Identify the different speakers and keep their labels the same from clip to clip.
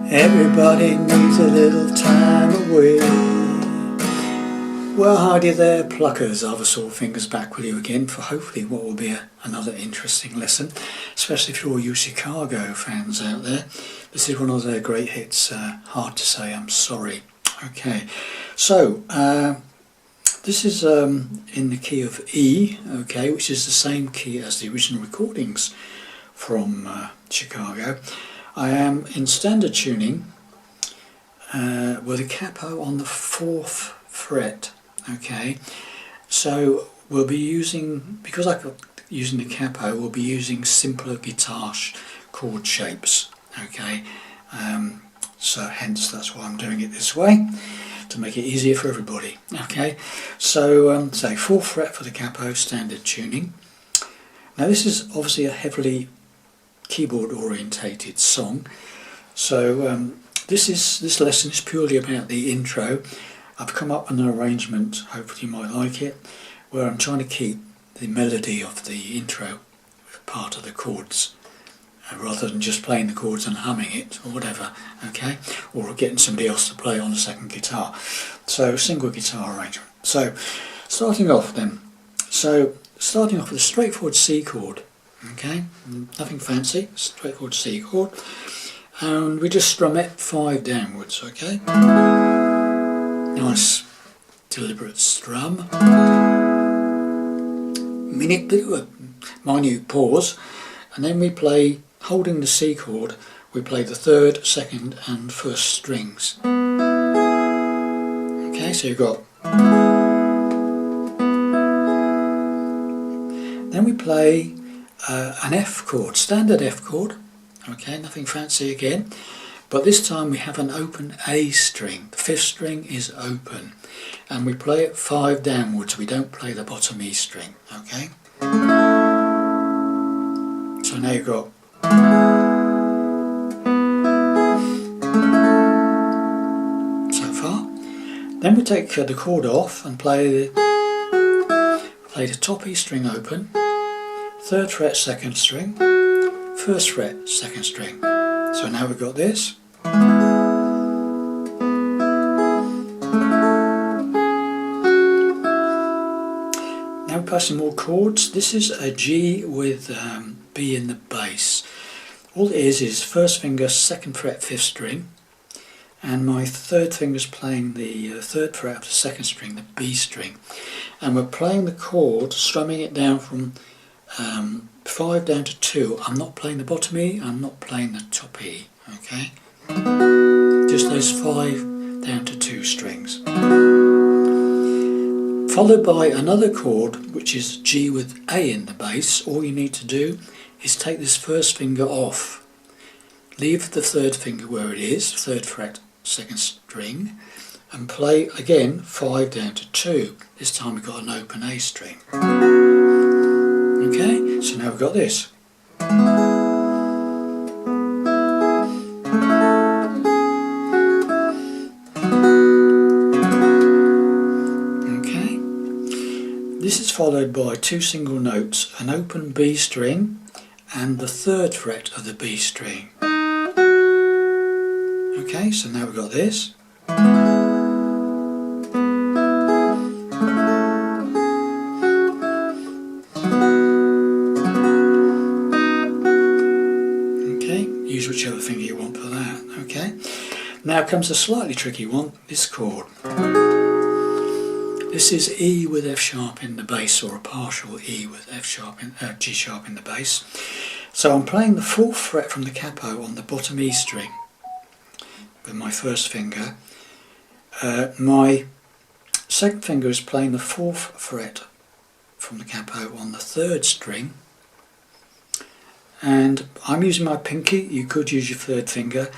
Speaker 1: Everybody needs a little time away. Well, howdy there, pluckers. Arthur Sawfingers back with you again for hopefully what will be another interesting lesson, especially if you're all you Chicago fans out there. This is one of their great hits, Hard to Say I'm Sorry. Okay, so this is in the key of E, okay, which is the same key as the original recordings from Chicago. I am in standard tuning with a capo on the 4th fret, okay, so we'll be using, because I'm using the capo, we'll be using simpler guitar chord shapes, okay, so hence that's why I'm doing it this way, to make it easier for everybody, okay. So say 4th fret for the capo, standard tuning. Now this is obviously a heavily keyboard orientated song, so this lesson is purely about the intro. I've come up with an arrangement, hopefully you might like it, where I'm trying to keep the melody of the intro part of the chords, rather than just playing the chords and humming it or whatever, okay, or getting somebody else to play on a second guitar. So single guitar arrangement. So starting off with a straightforward C chord. Okay, nothing fancy, straightforward C chord, and we just strum F5 downwards, okay, nice deliberate strum, minute pause, and then we play, holding the C chord, we play the 3rd, 2nd and 1st strings, okay, so you've got, then we play an F chord, standard F chord, okay, nothing fancy again, but this time we have an open A string. The 5th string is open and we play it 5 downwards, we don't play the bottom E string, okay. So now you've got so far. Then we take the chord off and play the top E string open, 3rd fret 2nd string, 1st fret 2nd string. So now we've got this. Now we're passing more chords. This is a G with B in the bass. All it is 1st finger 2nd fret 5th string, and my 3rd finger is playing the 3rd fret of the 2nd string, the B string, and we're playing the chord, strumming it down from 5 down to 2. I'm not playing the bottom E, I'm not playing the top E, okay? Just those 5 down to 2 strings. Followed by another chord which is G with A in the bass. All you need to do is take this 1st finger off. Leave the 3rd finger where it is, 3rd fret 2nd string, and play again 5 down to 2. This time we've got an open A string. Okay, so now we've got this. Okay, this is followed by 2 single notes, an open B string and the 3rd fret of the B string. Okay, so now we've got this. Use whichever finger you want for that, okay? Now comes a slightly tricky one, this chord. This is E with F sharp in the bass, or a partial E with F sharp in, G sharp in the bass. So I'm playing the 4th fret from the capo on the bottom E string with my 1st finger. My 2nd finger is playing the 4th fret from the capo on the 3rd string. And I'm using my pinky, you could use your 3rd finger,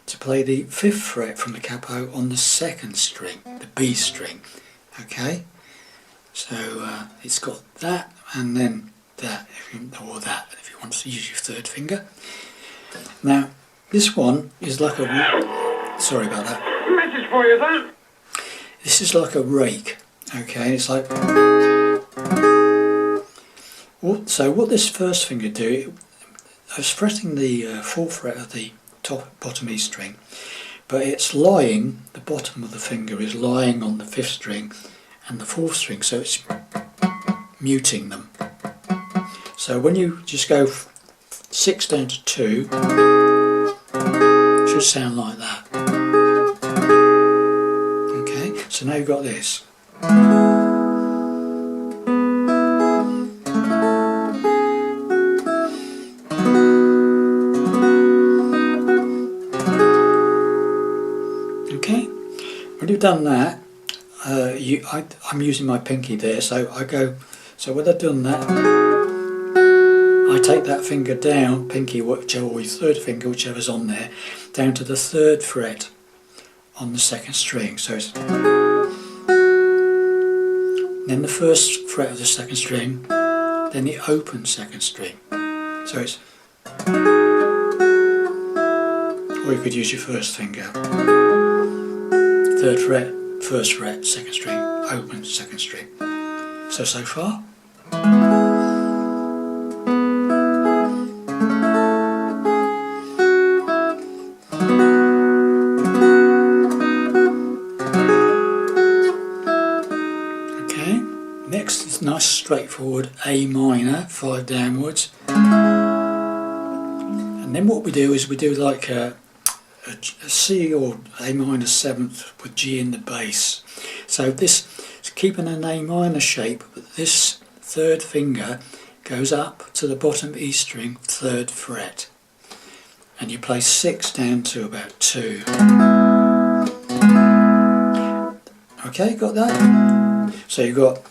Speaker 1: to play the 5th fret from the capo on the 2nd string, the B string, okay? So it's got that and then that, or that if you want to use your 3rd finger. Now this one is like a, sorry about that.
Speaker 2: Message for you, then.
Speaker 1: This is like a rake, okay? It's like, so what this 1st finger do, I was pressing the 4th fret of the bottom E string, but it's lying, the bottom of the finger is lying on the 5th string and the 4th string, so it's muting them. So when you just go 6 down to 2, it should sound like that. Okay, so now you've got this. Okay, when you've done that, I'm using my pinky there, so when I've done that, I take that finger down, pinky, whichever, or your 3rd finger, whichever's on there, down to the 3rd fret on the 2nd string. So it's then the 1st fret of the 2nd string, then the open 2nd string. So it's, or you could use your 1st finger. 3rd fret, 1st fret, 2nd string, open 2nd string. So far. Okay, next is nice straightforward A minor, 5 downwards. And then what we do is we do like a C or A minor 7th with G in the bass. So this is keeping an A minor shape, but this 3rd finger goes up to the bottom E string, 3rd fret, and you play 6 down to about 2. Okay, got that? So you've got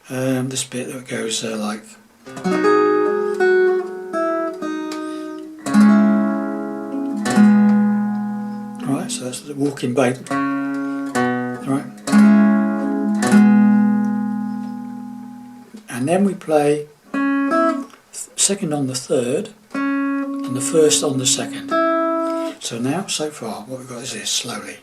Speaker 1: this bit that goes like. Right, so that's the walking bass. Right. And then we play 2nd on the 3rd and the 1st on the 2nd. So now, so far, what we've got is this, slowly.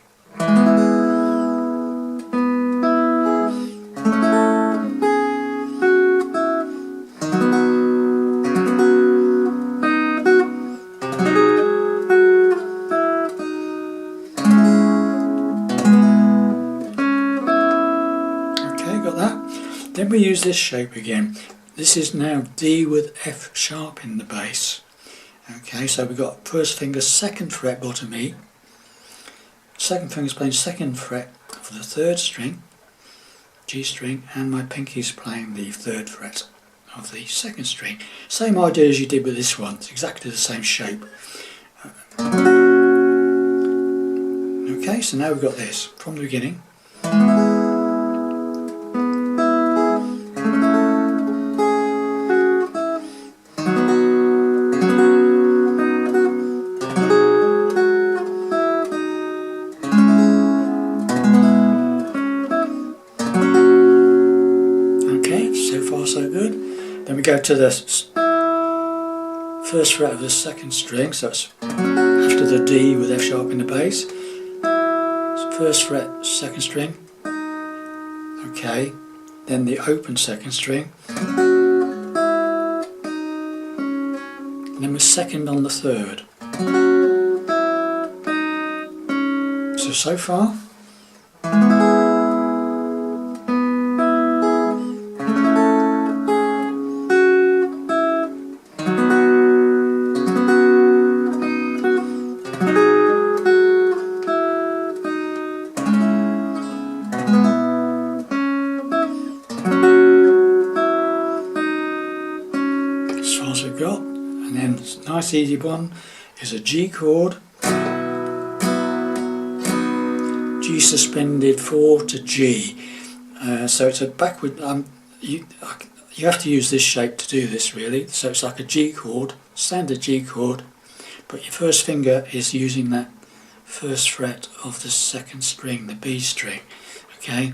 Speaker 1: Then we use this shape again. This is now D with F sharp in the bass. Okay, so we've got 1st finger 2nd fret bottom E. 2nd finger's playing 2nd fret for the 3rd string, G string, and my pinky's playing the 3rd fret of the 2nd string. Same idea as you did with this one. It's exactly the same shape. Okay, so now we've got this from the beginning. So good. Then we go to the 1st fret of the 2nd string, so it's after the D with F sharp in the bass. So 1st fret, 2nd string. Okay, then the open 2nd string. And then we're 2nd on the 3rd. So far. We've got, and then nice easy one is a G chord, G suspended 4 to G. So it's a backward. You have to use this shape to do this really. So it's like a G chord, standard G chord, but your 1st finger is using that 1st fret of the 2nd string, the B string. Okay.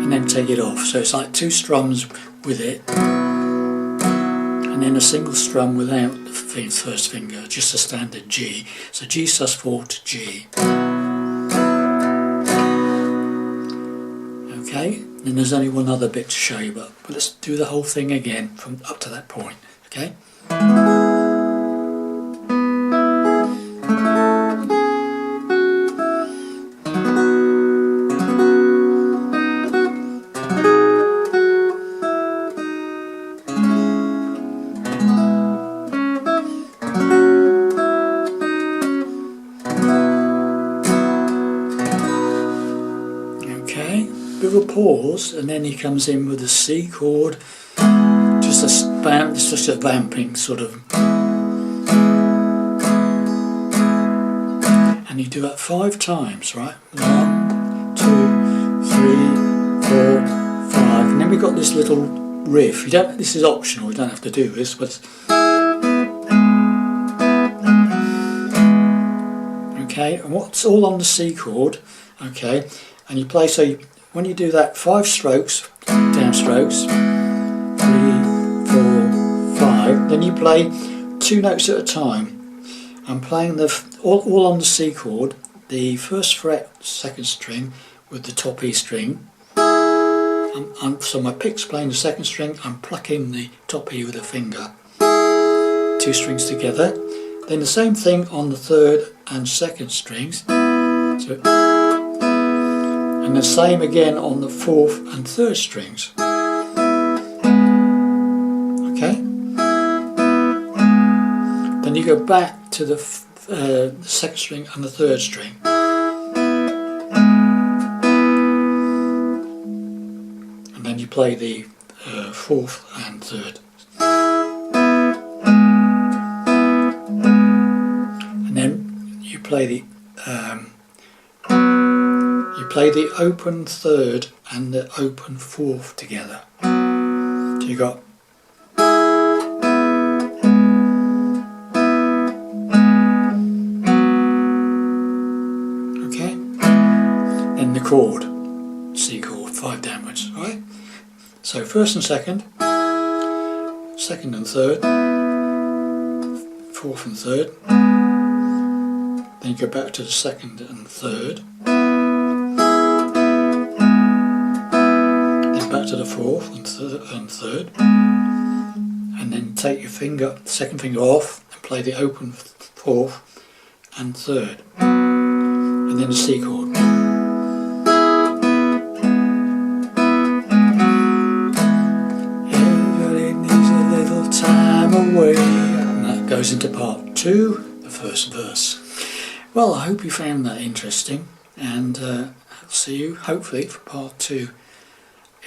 Speaker 1: And then take it off. So it's like 2 strums with it, and then a single strum without the 1st finger, just a standard G. So G sus 4 to G. Okay, then there's only one other bit to show you, but let's do the whole thing again from up to that point. Okay. of a pause, and then he comes in with a C chord, just it's just a vamping sort of, and you do that 5 times, right? 1, 2, 3, 4, 5, and then we've got this little riff. You don't. This is optional. You don't have to do this, but okay. And what's all on the C chord? Okay, and you play. So when you do that 5 strokes, down strokes, 3, 4, 5. Then you play 2 notes at a time. I'm playing all on the C chord. The first fret, 2nd string, with the top E string. So my pick's playing the 2nd string, I'm plucking the top E with a finger. 2 strings together. Then the same thing on the 3rd and 2nd strings. So, and the same again on the 4th and 3rd strings. Okay? Then you go back to the 2nd string and the 3rd string. And then you play the 4th and 3rd. And then you play the open 3rd and the open 4th together. So you got okay, then the chord, C chord, 5 downwards, right? So 1st and 2nd, 2nd and 3rd, 4th and 3rd, then you go back to the 2nd and 3rd, then back to the 4th and 3rd, and then take your finger, 2nd finger off and play the open 4th and 3rd, and then the C chord. Away, and that goes into part 2, the 1st verse. Well, I hope you found that interesting, and I'll see you hopefully for part 2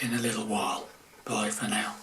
Speaker 1: in a little while. Bye for now.